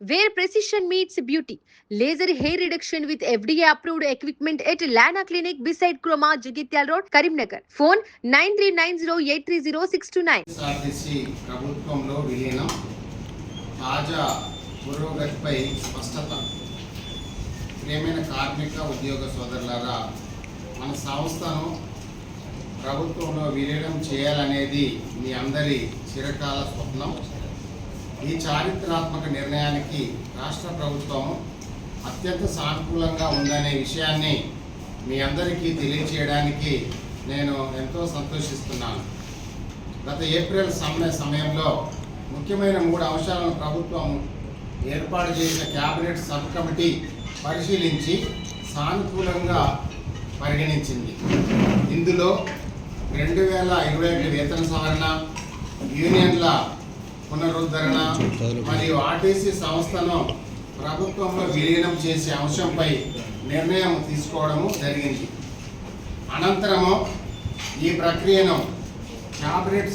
where precision meets beauty. Laser hair reduction with FDA approved equipment at Lana Clinic beside Kroma Jagitial Road, Karimnagar. Phone 9390830629. RTC ప్రభుత్వంలో విలీనం తాజా పురోగతిపై స్పష్టత. ప్రియమైన కార్మిక ఉద్యోగ సోదరులారా, మన సంస్థను ప్రభుత్వంలో విలీనం చేయాలనేది మీ అందరి చిరకాల స్వప్నం. ఈ చారిత్రాత్మక నిర్ణయానికి రాష్ట్ర ప్రభుత్వం అత్యంత సానుకూలంగా ఉందనే విషయాన్ని మీ అందరికీ తెలియచేయడానికి నేను ఎంతో సంతోషిస్తున్నాను. గత ఏప్రిల్ సమయంలో ముఖ్యమైన 3 అంశాలను ప్రభుత్వం ఏర్పాటు చేసిన క్యాబినెట్ సబ్ కమిటీ పరిశీలించి సానుకూలంగా పరిగణించింది. ఇందులో 2021 వేతన సవరణ, యూనియన్ల పునరుద్ధరణ మరియు ఆర్టీసీ సంస్థను ప్రభుత్వంలో విలీనం చేసే అంశంపై నిర్ణయం తీసుకోవడము జరిగింది. అనంతరము ఈ ప్రక్రియను క్యాబినెట్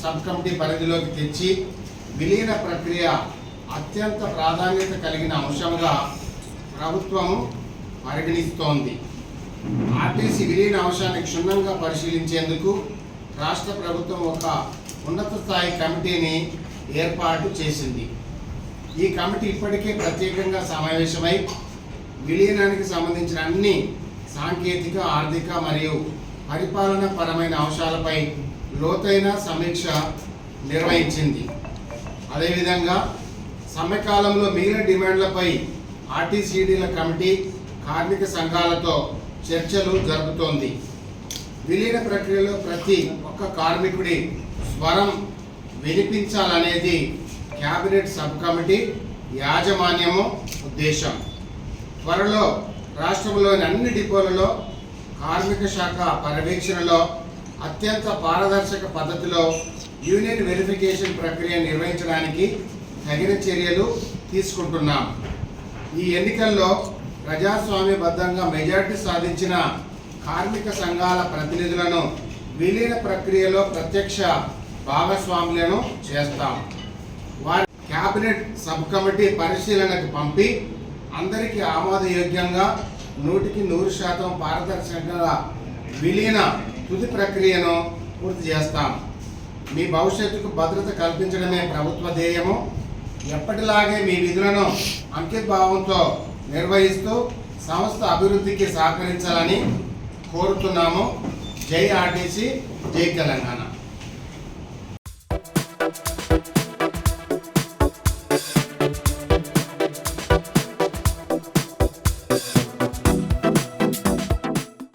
సబ్ కమిటీ పరిధిలోకి తెచ్చి విలీన ప్రక్రియ అత్యంత ప్రాధాన్యత కలిగిన అంశంగా ప్రభుత్వము పరిగణిస్తోంది. ఆర్టీసీ విలీన అంశాన్ని క్షుణ్ణంగా పరిశీలించేందుకు రాష్ట్ర ప్రభుత్వం ఒక ఉన్నత స్థాయి కమిటీని ఏర్పాటు చేసింది. ఈ కమిటీ ఇప్పటికే ప్రత్యేకంగా సమావేశమై విలీనానికి సంబంధించిన అన్ని సాంకేతిక, ఆర్థిక మరియు పరిపాలన పరమైన అంశాలపై లోతైన సమీక్ష నిర్వహించింది. అదేవిధంగా సమ్మెకాలంలో మిగిలిన డిమాండ్లపై ఆర్టీసీడీల కమిటీ కార్మిక సంఘాలతో చర్చలు జరుపుతోంది. విలీన ప్రక్రియలో ప్రతి ఒక్క కార్మికుడి స్వరం వినిపించాలనేది క్యాబినెట్ సబ్ కమిటీ యాజమాన్యము ఉద్దేశం. త్వరలో రాష్ట్రంలోని అన్ని డిపోలలో కార్మిక శాఖ పర్యవేక్షణలో అత్యంత పారదర్శక పద్ధతిలో యూనియన్ వెరిఫికేషన్ ప్రక్రియ నిర్వహించడానికి తగిన చర్యలు తీసుకుంటున్నాం. ఈ ఎన్నికల్లో ప్రజాస్వామ్యబద్ధంగా మెజార్టీ సాధించిన కార్మిక సంఘాల ప్రతినిధులను విలీన ప్రక్రియలో ప్రత్యక్ష భాగస్వాములను చేస్తాం. వారి క్యాబినెట్ సబ్ కమిటీ పరిశీలనకు పంపి అందరికీ ఆమోదయోగ్యంగా 100% పారదర్శకంగా విలీన తుది ప్రక్రియను పూర్తి చేస్తాం. మీ భవిష్యత్తుకు భద్రత కల్పించడమే ప్రభుత్వ ధ్యేయము. ఎప్పటిలాగే మీ విధులను అంకితభావంతో నిర్వహిస్తూ సంస్థ అభివృద్ధికి సహకరించాలని కోరుతున్నాము. జై ఆర్టీసీ, జై తెలంగాణ.